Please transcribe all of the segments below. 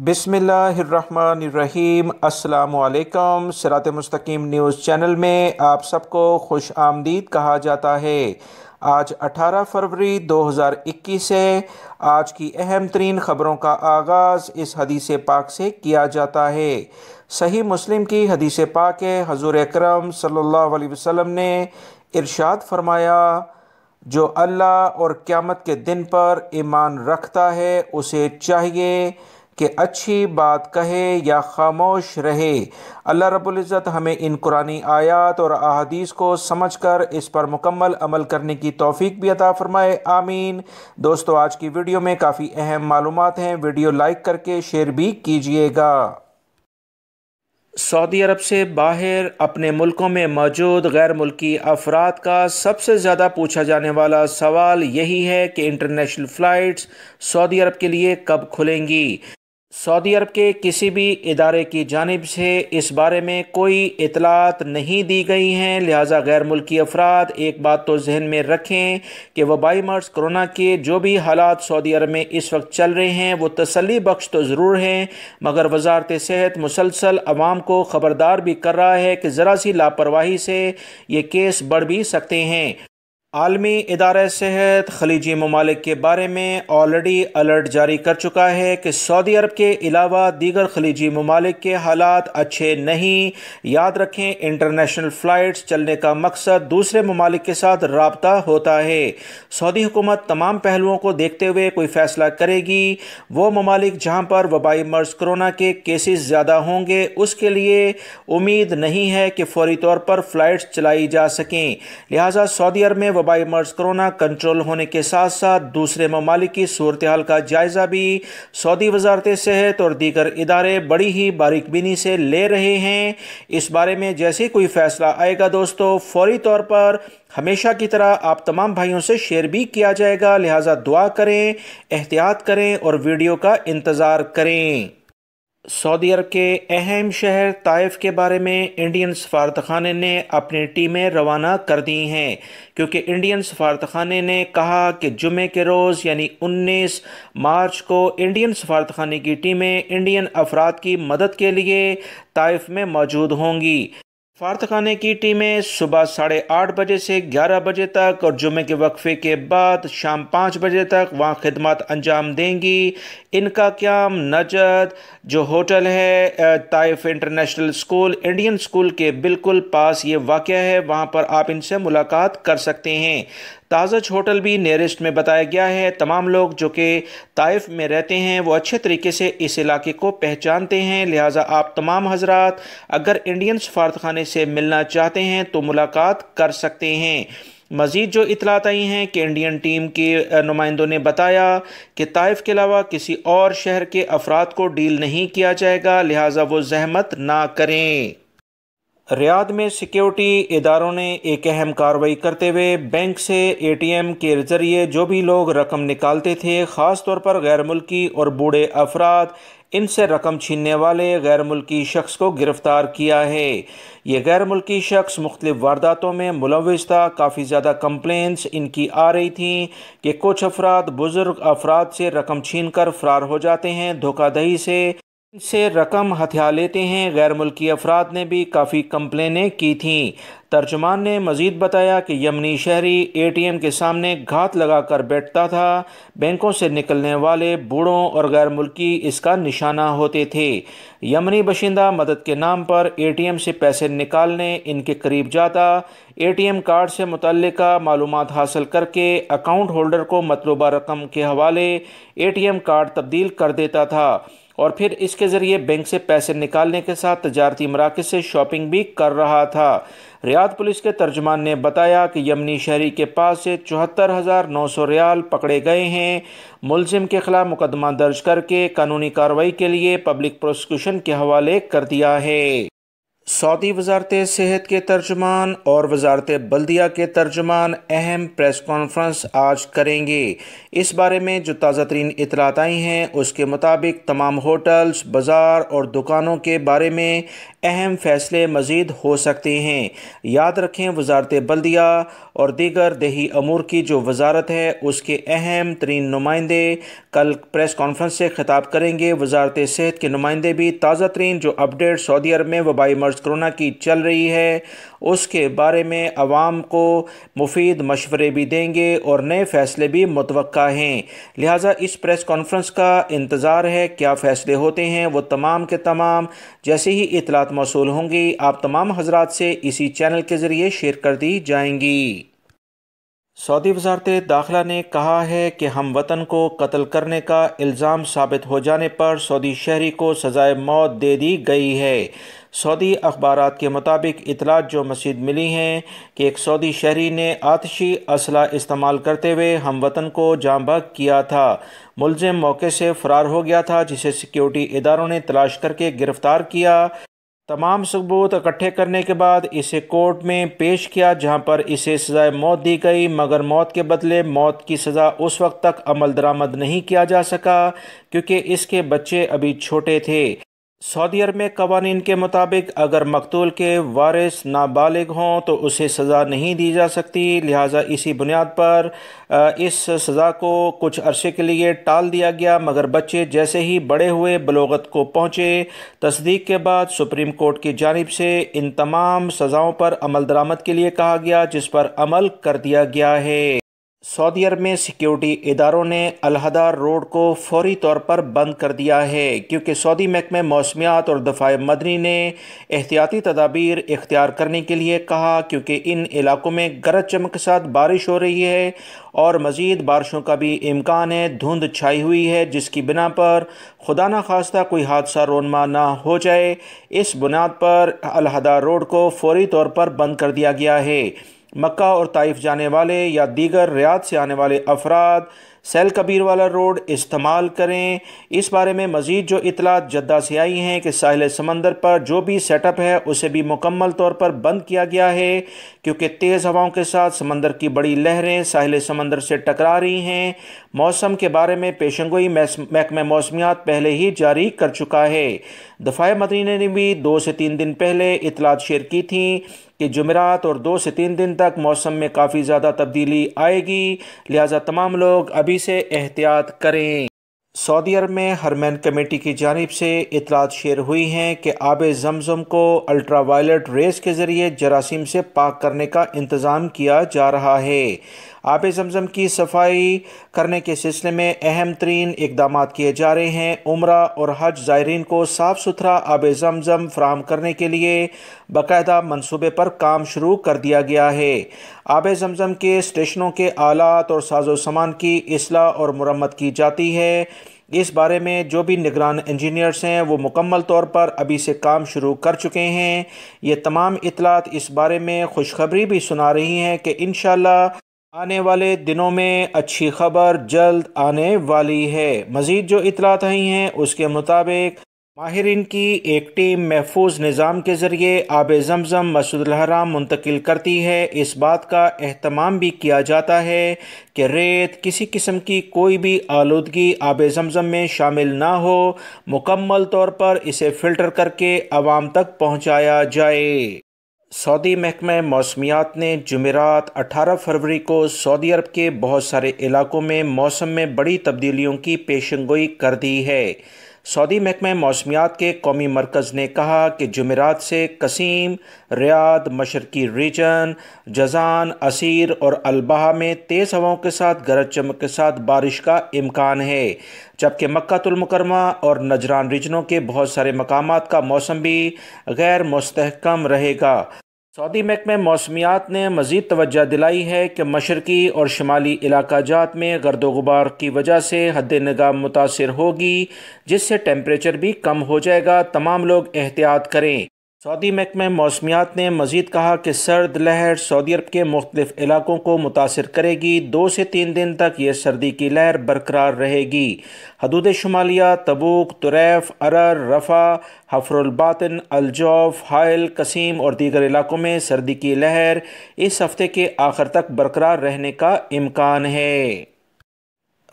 बिस्मिल्लाहिर्रहमानिर्रहीम। अस्सलामुअलैकुम। सिरात मुस्तकीम न्यूज़ चैनल में आप सबको खुश आमदीद कहा जाता है। आज 18 फरवरी 2021 है। आज की अहम तरीन ख़बरों का आगाज़ इस हदीस पाक से किया जाता है। सही मुस्लिम की हदीस पाक है, हुज़ूर अकरम सल्लल्लाहु अलैहि वसल्लम ने इरशाद फरमाया, जो अल्लाह और क़यामत के दिन पर ईमान रखता है उसे चाहिए कि अच्छी बात कहे या खामोश रहे। अल्लाह रब्बुल इज़्ज़त हमें इन कुरानी आयात और अहादीस को समझकर इस पर मुकम्मल अमल करने की तौफीक भी अता फरमाए, आमीन। दोस्तों, आज की वीडियो में काफ़ी अहम मालूमात हैं। वीडियो लाइक करके शेयर भी कीजिएगा। सऊदी अरब से बाहर अपने मुल्कों में मौजूद गैर मुल्की अफराद का सबसे ज़्यादा पूछा जाने वाला सवाल यही है कि इंटरनेशनल फ़्लाइट्स सऊदी अरब के लिए कब खुलेंगी। सऊदी अरब के किसी भी इदारे की जानिब से इस बारे में कोई इतलात नहीं दी गई हैं, लिहाजा गैर मुल्की अफराद एक बात तो जहन में रखें कि वबाई मर्ज़ कोरोना के जो भी हालात सऊदी अरब में इस वक्त चल रहे हैं वो तसल्ली बख्श तो ज़रूर हैं, मगर वजारत सेहत मुसलसल अवाम को ख़बरदार भी कर रहा है कि ज़रा सी लापरवाही से ये केस बढ़ भी सकते हैं। आलमी इदारा सेहत खलीजी ममालिक के बारे में ऑलरेडी अलर्ट जारी कर चुका है कि सऊदी अरब के अलावा दीगर खलीजी ममालिक के हालात अच्छे नहीं। याद रखें, इंटरनेशनल फ़्लाइट्स चलने का मकसद दूसरे ममालिक के साथ राब्ता होता है। सऊदी हुकूमत तमाम पहलुओं को देखते हुए कोई फ़ैसला करेगी। वो ममालिक जहाँ पर वबाई मर्ज़ कोरोना के केसेस ज़्यादा होंगे उसके लिए उम्मीद नहीं है कि फ़ौरी तौर पर फ़्लाइट्स चलाई जा सकें। लिहाजा सऊदी अरब में वबाई मर्ज़ कोरोना कंट्रोल होने के साथ साथ दूसरे ममालिक की सूरत हाल का जायज़ा भी सऊदी वजारत सेहत और दीगर इदारे बड़ी ही बारीकबीनी से ले रहे हैं। इस बारे में जैसे कोई फ़ैसला आएगा दोस्तों, फौरी तौर पर हमेशा की तरह आप तमाम भाइयों से शेयर भी किया जाएगा। लिहाजा दुआ करें, एहतियात करें और वीडियो का इंतज़ार करें। सऊदी अरब के अहम शहर ताइफ के बारे में इंडियन सफारतखाने ने अपनी टीमें रवाना कर दी हैं, क्योंकि इंडियन सफारतखाने ने कहा कि जुमे के रोज़ यानी 19 मार्च को इंडियन सफारतखाने की टीमें इंडियन अफराद की मदद के लिए ताइफ में मौजूद होंगी। सफारतखाने की टीमें सुबह 8:30 बजे से 11 बजे तक और जुमे के वक्फे के बाद शाम 5 बजे तक वहाँ खिदमत अंजाम देंगी। इनका क़याम नजद जो होटल है Taif international school Indian school के बिल्कुल पास ये वाक़या है, वहाँ पर आप इनसे मुलाकात कर सकते हैं। ताज़ज होटल भी नियरेस्ट में बताया गया है। तमाम लोग जो कि ताइफ में रहते हैं वो अच्छे तरीके से इस इलाके को पहचानते हैं, लिहाजा आप तमाम हजरात अगर इंडियन सफारतखाने से मिलना चाहते हैं तो मुलाकात कर सकते हैं। मज़ीद जो इतलात आई हैं कि इंडियन टीम के नुमाइंदों ने बताया कि ताइफ के अलावा किसी और शहर के अफराद को डील नहीं किया जाएगा, लिहाजा वो जहमत ना करें। रियाद में सिक्योरिटी इदारों ने एक अहम कार्रवाई करते हुए बैंक से ATM के ज़रिए जो भी लोग रकम निकालते थे, ख़ास तौर पर गैर मुल्की और बूढ़े अफराद, इनसे रकम छीनने वाले गैर मुल्की शख्स को गिरफ़्तार किया है। ये गैर मुल्की शख्स मुख्तलिफ़ वारदातों में मुलव्विस था। काफ़ी ज़्यादा कंप्लेंट्स इनकी आ रही थी कि कुछ अफराद बुज़ुर्ग अफराद से रकम छीन कर फ़रार हो जाते हैं, धोखाधड़ी से रकम हथिया लेते हैं। गैर मुल्की अफराद ने भी काफ़ी कंप्लेनें की थीं। तर्जुमान ने मज़ीद बताया कि यमनी शहरी ATM के सामने घात लगाकर बैठता था। बैंकों से निकलने वाले बूढ़ों और गैर मुल्की इसका निशाना होते थे। यमनी बशिंदा मदद के नाम पर ATM से पैसे निकालने इनके करीब जाता, ATM कार्ड से मुतल्लिका मालूमात हासिल करके अकाउंट होल्डर को मतलूबा रकम के हवाले ATM कार्ड तब्दील कर देता था और फिर इसके ज़रिए बैंक से पैसे निकालने के साथ तजारती मराकज़ से शॉपिंग भी कर रहा था। रियाद पुलिस के तर्जुमान ने बताया कि यमनी शहरी के पास से 74,900 रियाल पकड़े गए हैं। मुलजिम के खिलाफ मुकदमा दर्ज करके कानूनी कार्रवाई के लिए पब्लिक प्रोसिक्यूशन के हवाले कर दिया है। सऊदी वजारत सेहत के तर्जुमान और वजारत बल्दिया के तर्जुमान अहम प्रेस कॉन्फ्रेंस आज करेंगे। इस बारे में जो ताज़ा तरीन इतलात आई हैं उसके मुताबिक तमाम होटल्स, बाज़ार और दुकानों के बारे में اہم فیصلے مزید ہو سکتے ہیں۔ یاد رکھیں، وزارت بلدیہ اور دیگر دیہی امور کی جو وزارت ہے اس کے اہم ترین نمائندے کل پریس کانفرنس سے خطاب کریں گے۔ وزارت صحت کے نمائندے بھی تازہ ترین جو اپڈیٹ سعودی عرب میں وبائی مرض کرونا کی چل رہی ہے اس کے بارے میں عوام کو مفید مشورے بھی دیں گے اور نئے فیصلے بھی متوقع ہیں۔ لہٰذا اس پریس کانفرنس کا انتظار ہے، کیا فیصلے ہوتے ہیں وہ تمام کے تمام جیسے ہی اطلاعات موصول ہوں گی آپ تمام حضرات سے اسی چینل کے ذریعے شیئر کر دی جائیں گی۔ سعودی وزارت داخلہ نے کہا ہے کہ ہم وطن کو قتل کرنے کا الزام ثابت ہو جانے پر سعودی شہری کو سزائے موت دے دی گئی ہے۔ سعودی اخبارات کے مطابق اطلاعات جو مزید ملی ہیں کہ ایک سعودی شہری نے آتشی اسلحہ استعمال کرتے ہوئے ہم وطن کو جاں بحق کیا تھا۔ ملزم موقع سے فرار ہو گیا تھا جسے سیکیورٹی اداروں نے تلاش کر کے گرفتار کیا۔ تمام ثبوت اکٹھے کرنے کے بعد اسے کورٹ میں پیش کیا جہاں پر اسے سزائے موت دی گئی، مگر موت کے بدلے موت کی سزا اس وقت تک عمل درآمد نہیں کیا جا سکا کیونکہ اس کے بچے ابھی چھوٹے تھے۔ سعودی عرب میں قوانین کے مطابق اگر مقتول کے وارث نابالغ ہوں تو اسے سزا نہیں دی جا سکتی، لہٰذا اسی بنیاد پر اس سزا کو کچھ عرصے کے لیے ٹال دیا گیا، مگر بچے جیسے ہی بڑے ہوئے بلوغت کو پہنچے، تصدیق کے بعد سپریم کورٹ کی جانب سے ان تمام سزاؤں پر عمل درآمد کے لیے کہا گیا جس پر عمل کر دیا گیا ہے۔ سعودی عرب میں سیکیورٹی اداروں نے الہدار روڈ کو فوری طور پر بند کر دیا ہے کیونکہ سعودی محکمہ موسمیات اور دفاع مدنی نے احتیاطی تدابیر اختیار کرنے کے لیے کہا کیونکہ ان علاقوں میں گرج چمک کے ساتھ بارش ہو رہی ہے اور مزید بارشوں کا بھی امکان ہے۔ دھند چھائی ہوئی ہے جس کی بنا پر خدا نخواستہ کوئی حادثہ رونما نہ ہو جائے، اس بنیاد پر الہدار روڈ کو فوری طور پر بند کر دیا گیا ہے۔ مکہ اور طائف جانے والے یا دیگر ریاض سے آنے والے افراد سیل کبیر والا روڈ استعمال کریں۔ اس بارے میں مزید جو اطلاعات جدہ سے آئی ہیں کہ ساحل سمندر پر جو بھی سیٹ اپ ہے اسے بھی مکمل طور پر بند کیا گیا ہے کیونکہ تیز ہواؤں کے ساتھ سمندر کی بڑی لہریں ساحل سمندر سے ٹکرا رہی ہیں۔ موسم کے بارے میں پیشنگوئی محکمہ موسمیات پہلے ہی جاری کر چکا ہے۔ دفاع مدنی نے بھی 2 سے 3 دن پہلے اطلاعات شیئر کی تھیں کہ جمعرات اور 2 سے 3 دن تک موسم میں کافی زیادہ تبدیلی آئے گی، لہٰذا تمام لوگ ابھی سے احتیاط کریں۔ سعودی عرب میں حرمین کمیٹی کی جانب سے اطلاعات شیئر ہوئی ہیں کہ آب زمزم کو الٹرا وائلٹ ریز کے ذریعے جراثیم سے پاک کرنے کا انتظام کیا جا رہا ہے۔ آب زمزم کی صفائی کرنے کے سلسلے میں اہم ترین اقدامات کیے جا رہے ہیں۔ عمرہ اور حج زائرین کو صاف ستھرا آب زمزم فراہم کرنے کے لیے باقاعدہ منصوبے پر کام شروع کر دیا گیا ہے۔ آب زمزم کے اسٹیشنوں کے آلات اور ساز و سامان کی اصلاح اور مرمت کی جاتی ہے۔ اس بارے میں جو بھی نگران انجینئرز ہیں وہ مکمل طور پر ابھی سے کام شروع کر چکے ہیں۔ یہ تمام اطلاعات اس بارے میں خوشخبری بھی سنا رہی ہیں کہ انشاءاللہ آنے والے دنوں میں اچھی خبر جلد آنے والی ہے۔ مزید جو اطلاعات آئی ہیں اس کے مطابق ماہرین کی ایک ٹیم محفوظ نظام کے ذریعے آب زمزم مسجد الحرام منتقل کرتی ہے۔ اس بات کا اہتمام بھی کیا جاتا ہے کہ ریت کسی قسم کی کوئی بھی آلودگی آب زمزم میں شامل نہ ہو، مکمل طور پر اسے فلٹر کر کے عوام تک پہنچایا جائے۔ سعودی محکمہ موسمیات نے جمعرات 18 فروری کو سعودی عرب کے بہت سارے علاقوں میں موسم میں بڑی تبدیلیوں کی پیشنگوئی کر دی ہے۔ سعودی محکمہ موسمیات کے قومی مرکز نے کہا کہ جمعرات سے قصیم، ریاض، مشرقی ریجن، جازان، عسیر اور البحہ میں تیز ہواؤں کے ساتھ گرج چمک کے ساتھ بارش کا امکان ہے، جبکہ مکہ المکرمہ اور نجران ریجنوں کے بہت سارے مقامات کا موسم بھی غیر مستحکم رہے گا۔ سعودی محکمہ موسمیات نے مزید توجہ دلائی ہے کہ مشرقی اور شمالی علاقہ جات میں گرد و غبار کی وجہ سے حد نگاہ متاثر ہوگی جس سے ٹیمپریچر بھی کم ہو جائے گا۔ تمام لوگ احتیاط کریں۔ سعودی محکمہ موسمیات نے مزید کہا کہ سرد لہر سعودی عرب کے مختلف علاقوں کو متاثر کرے گی۔ 2 سے 3 دن تک یہ سردی کی لہر برقرار رہے گی۔ حدود شمالیہ، تبوک، طریف، عرر، رفح، حفر الباطن، الجوف، حائل، قصیم اور دیگر علاقوں میں سردی کی لہر اس ہفتے کے آخر تک برقرار رہنے کا امکان ہے۔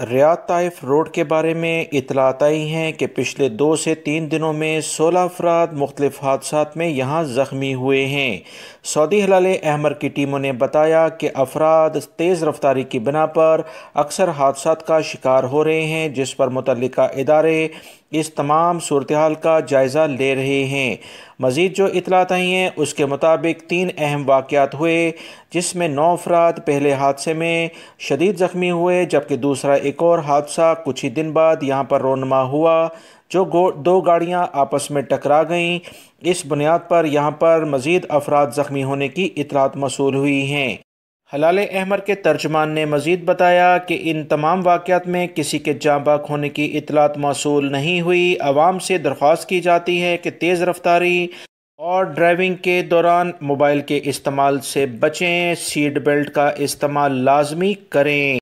रियाद ताइफ रोड के बारे में इतलात आई हैं कि पिछले 2 से 3 दिनों में 16 अफराद मुख्तलिफ हादसात में यहाँ ज़ख्मी हुए हैं। सऊदी हिलाल अहमर की टीमों ने बताया कि अफराद तेज़ रफ्तारी की बिना पर अक्सर हादसात का शिकार हो रहे हैं, जिस पर मुतल्लिका इदारे इस तमाम सूरत हाल का जायज़ा ले रहे हैं। मज़ीद जो इतलात आई हैं उसके मुताबिक 3 अहम वाक़यात हुए, जिसमें 9 अफराद पहले हादसे में शदीद ज़ख्मी हुए, जबकि दूसरा एक और हादसा कुछ ही दिन बाद यहाँ पर रोनमा हुआ, जो 2 गाड़ियाँ आपस में टकरा गईं। इस बुनियाद पर यहाँ पर मज़ीद अफराद ज़ख्मी होने की इतलात मौसूल हुई हैं। हिलाल अहमर के तर्जमान ने मज़ीद बताया कि इन तमाम वाक़यात में किसी के जाँ बाक होने की इतलात मौसूल नहीं हुई। आवाम से दरख्वास्त की जाती है कि तेज़ रफ्तारी और ड्राइविंग के दौरान मोबाइल के इस्तेमाल से बचें, सीट बेल्ट का इस्तेमाल लाजमी करें।